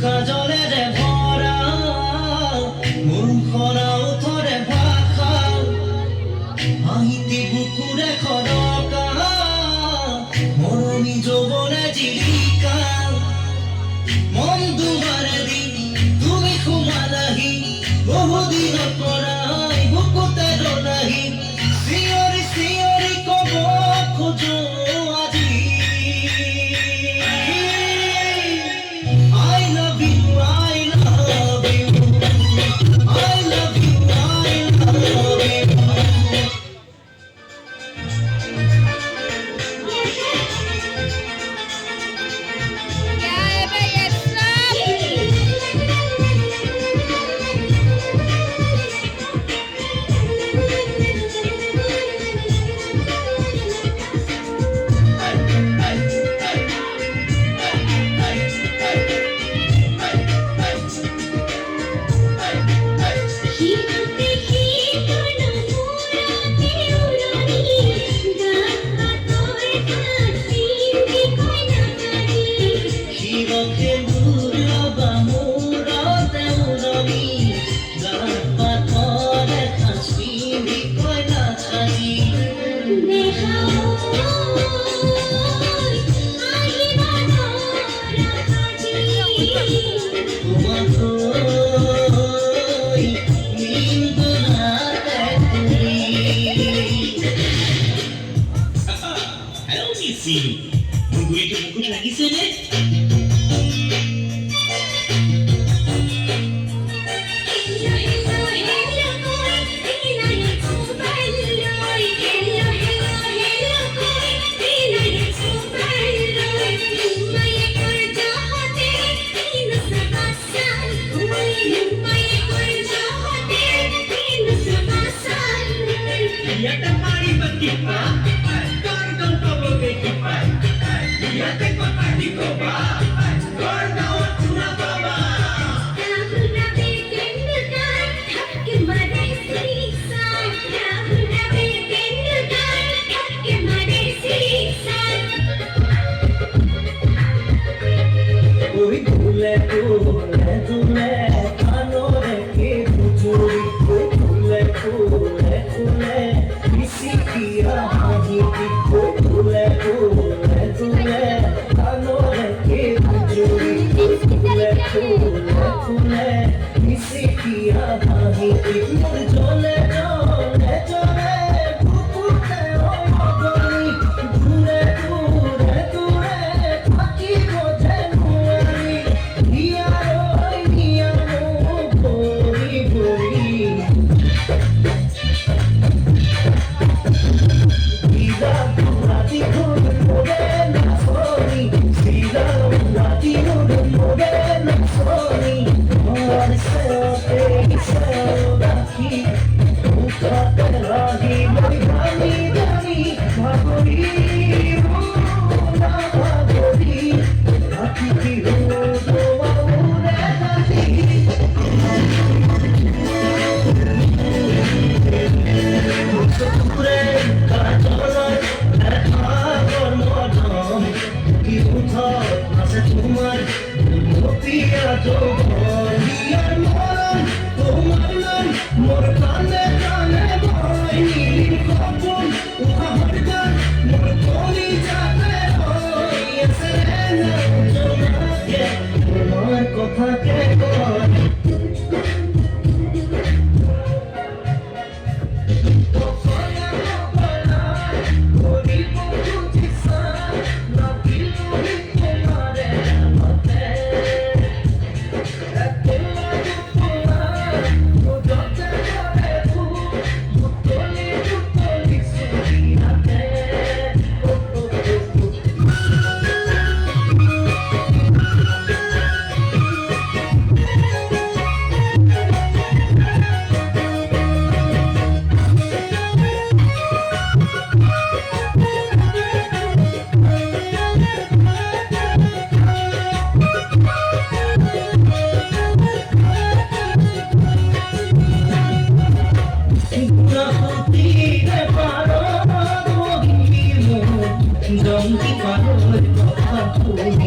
কাজলেৰে ভৰা মুখৰাও থৰে ভাষা আহিতি বুকুৰে খৰকা মৰমী যৌৱনে জীৱিকা মন দুৱাৰে দি তুমি সোমালাহি বহুদিনৰ পৰাই বুকুতে ৰলাহি চিঞৰি চিঞৰি কব খোজো আজি I love you, I love you, I love you, I love you. Munduito buku lagi sana. Ya tak mari berkipa, kau dong kau berkipa. Ya tak mari berkipa, kau dong tuna baba. Kamu nak bikin negar, ke mana siksa? Kamu nak bikin negar, ke mana siksa? Koi bhule bhule tune kano rekhe bujuri, koi bhule bhule tune किया हाजी की भूले भूले तूने कानों के बुजुर्ग भूले भूले तूने किसी किया हाजी की जोले जोले जोले भूले ओ मगनी भूले भूले तूने बाकी मुझे भूली दिया रो भूली भूली Ooh.